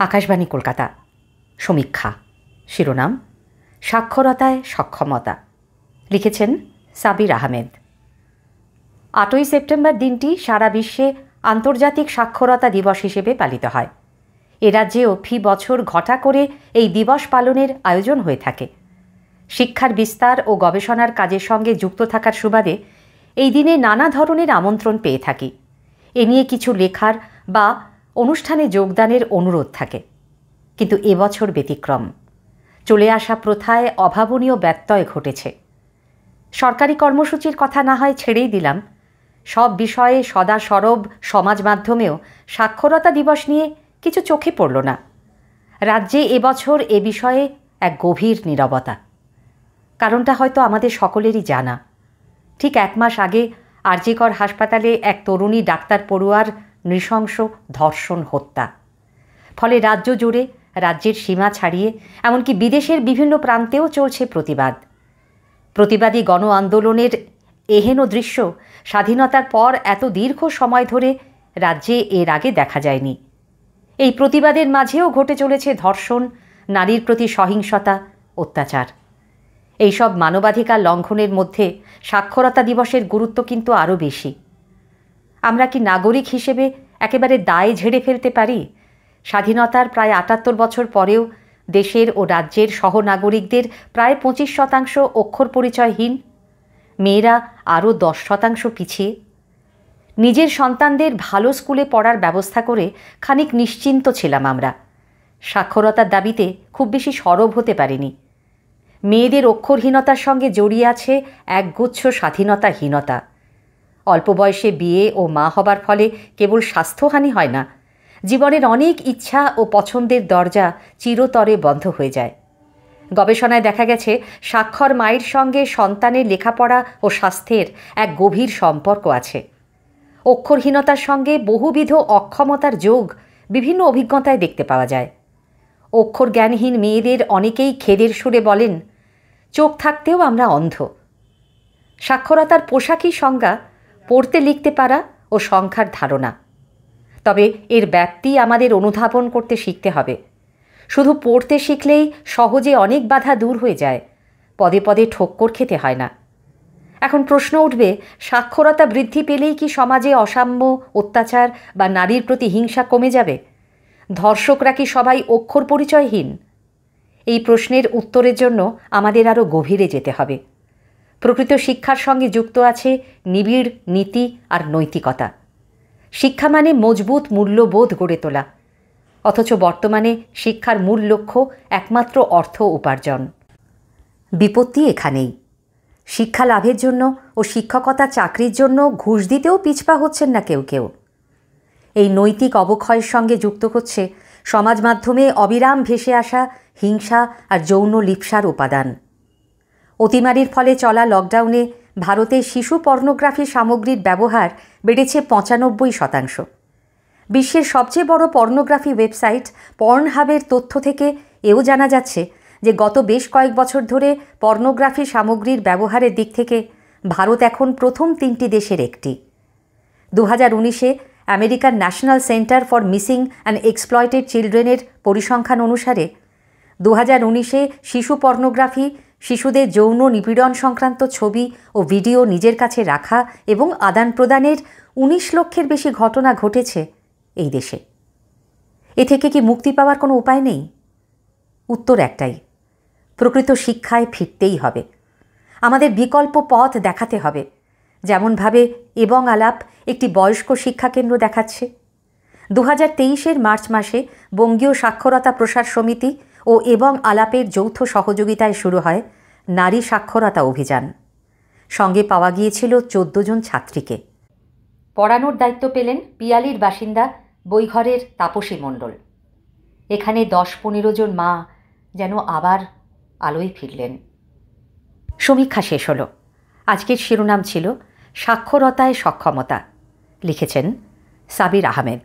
আকাশবাণী কলকাতা। সমীক্ষা। শিরোনাম সাক্ষরতায় সক্ষমতা। লিখেছেন সাবির আহমেদ। 8ই সেপ্টেম্বর দিনটি সারা বিশ্বে আন্তর্জাতিক সাক্ষরতা দিবস হিসেবে পালিত হয়। এ রাজ্যেও ফি বছর ঘটা করে এই দিবস পালনের আয়োজন হয়ে থাকে। শিক্ষার বিস্তার ও গবেষণার কাজের সঙ্গে যুক্ত থাকার সুবাদে এই দিনে নানা ধরনের আমন্ত্রণ পেয়ে থাকি। এ নিয়ে কিছু লেখার বা অনুষ্ঠানে যোগদানের অনুরোধ থাকে। কিন্তু এবছর ব্যতিক্রম। চলে আসা প্রথায় অভাবনীয় ব্যত্যয় ঘটেছে। সরকারি কর্মসূচির কথা না হয় ছেড়েই দিলাম, সব বিষয়ে সদা সরব সমাজ মাধ্যমেও সাক্ষরতা দিবস নিয়ে কিছু চোখে পড়ল না। রাজ্যে এবছর এ বিষয়ে এক গভীর নীরবতা। কারণটা হয়তো আমাদের সকলেরই জানা। ঠিক 1 মাস আগে আরজিকর হাসপাতালে এক তরুণী ডাক্তার পড়ুয়ার নৃশংস ধর্ষণ হত্যা। ফলে রাজ্য জুড়ে, রাজ্যের সীমা ছাড়িয়ে এমনকি বিদেশের বিভিন্ন প্রান্তেও চলছে প্রতিবাদ। প্রতিবাদী গণ আন্দোলনের এহেন দৃশ্য স্বাধীনতার পর এত দীর্ঘ সময় ধরে রাজ্যে এর আগে দেখা যায়নি। এই প্রতিবাদের মাঝেও ঘটে চলেছে ধর্ষণ, নারীর প্রতি সহিংসতা, অত্যাচার। এইসব মানবাধিকার লঙ্ঘনের মধ্যে সাক্ষরতা দিবসের গুরুত্ব কিন্তু আরও বেশি। আমরা কি নাগরিক হিসেবে একেবারে দায় ঝেড়ে ফেলতে পারি স্বাধীনতার প্রায় 78 বছর পরেও দেশের ও রাজ্যের সহনাগরিকদের প্রায় 25% অক্ষর পরিচয়হীন, মেয়েরা আরও 10% পিছিয়ে? নিজের সন্তানদের ভালো স্কুলে পড়ার ব্যবস্থা করে খানিক নিশ্চিন্ত ছিলাম আমরা। সাক্ষরতার দাবিতে খুব বেশি সরব হতে পারিনি। মেয়েদের অক্ষরহীনতার সঙ্গে জড়িয়ে আছে একগুচ্ছ স্বাধীনতাহীনতা। অল্প বয়সে বিয়ে ও মা হবার ফলে কেবল স্বাস্থ্যহানি হয় না, জীবনের অনেক ইচ্ছা ও পছন্দের দরজা চিরতরে বন্ধ হয়ে যায়। গবেষণায় দেখা গেছে স্বাক্ষর মায়ের সঙ্গে সন্তানের লেখাপড়া ও স্বাস্থ্যের এক গভীর সম্পর্ক আছে। অক্ষরহীনতার সঙ্গে বহুবিধ অক্ষমতার যোগ বিভিন্ন অভিজ্ঞতায় দেখতে পাওয়া যায়। অক্ষর জ্ঞানহীন মেয়েদের অনেকেই খেদের সুরে বলেন, চোখ থাকতেও আমরা অন্ধ। সাক্ষরতার পোশাকি সংজ্ঞা পড়তে লিখতে পারা ও সংখ্যার ধারণা। তবে এর ব্যাপ্তি আমাদের অনুধাবন করতে শিখতে হবে। শুধু পড়তে শিখলেই সহজে অনেক বাধা দূর হয়ে যায়, পদে পদে ঠক্কর খেতে হয় না। এখন প্রশ্ন উঠবে, সাক্ষরতা বৃদ্ধি পেলেই কি সমাজে অসাম্য, অত্যাচার বা নারীর প্রতি হিংসা কমে যাবে? ধর্ষকরা কি সবাই অক্ষর পরিচয়হীন? এই প্রশ্নের উত্তরের জন্য আমাদের আরও গভীরে যেতে হবে। প্রকৃত শিক্ষার সঙ্গে যুক্ত আছে নিবিড় নীতি আর নৈতিকতা। শিক্ষা মানে মজবুত মূল্যবোধ গড়ে তোলা, অথচ বর্তমানে শিক্ষার মূল লক্ষ্য একমাত্র অর্থ উপার্জন। বিপত্তি এখানেই। শিক্ষা লাভের জন্য ও শিক্ষকতা চাকরির জন্য ঘুষ দিতেও পিছপা হচ্ছেন না কেউ কেউ। এই নৈতিক অবক্ষয়ের সঙ্গে যুক্ত হচ্ছে সমাজ মাধ্যমে অবিরাম ভেসে আসা হিংসা আর যৌন লিপ্সার উপাদান। অতিমারির ফলে চলা লকডাউনে ভারতে শিশু পর্নোগ্রাফি সামগ্রীর ব্যবহার বেড়েছে 95%। বিশ্বের সবচেয়ে বড় পর্নোগ্রাফি ওয়েবসাইট পর্নহাবের তথ্য থেকে এও জানা যাচ্ছে যে গত বেশ কয়েক বছর ধরে পর্নোগ্রাফি সামগ্রীর ব্যবহারের দিক থেকে ভারত এখন প্রথম 3টি দেশের একটি। 2019-এ আমেরিকার national center for missing and exploited চিলড্রেনের পরিসংখ্যান অনুসারে 2019-এ শিশু পর্নোগ্রাফি, শিশুদের যৌন নিপীড়ন সংক্রান্ত ছবি ও ভিডিও নিজের কাছে রাখা এবং আদান প্রদানের 19 লক্ষের বেশি ঘটনা ঘটেছে এই দেশে। এ থেকে কি মুক্তি পাওয়ার কোনো উপায় নেই? উত্তর একটাই, প্রকৃত শিক্ষায় ফিরতেই হবে। আমাদের বিকল্প পথ দেখাতে হবে, যেমনভাবে এবং আলাপ একটি বয়স্ক শিক্ষাকেন্দ্র দেখাচ্ছে। 2023-এর মার্চ মাসে বঙ্গীয় সাক্ষরতা প্রসার সমিতি ও এবং আলাপের যৌথ সহযোগিতায় শুরু হয় নারী সাক্ষরতা অভিযান। সঙ্গে পাওয়া গিয়েছিল 14 জন ছাত্রীকে। পড়ানোর দায়িত্ব পেলেন পিয়ালির বাসিন্দা বৈঘরের তাপসী মণ্ডল। এখানে 10-15 জন মা যেন আবার আলোয় ফিরলেন। সমীক্ষা শেষ হলো। আজকের শিরোনাম ছিল সাক্ষরতায় সক্ষমতা। লিখেছেন সাবির আহমেদ।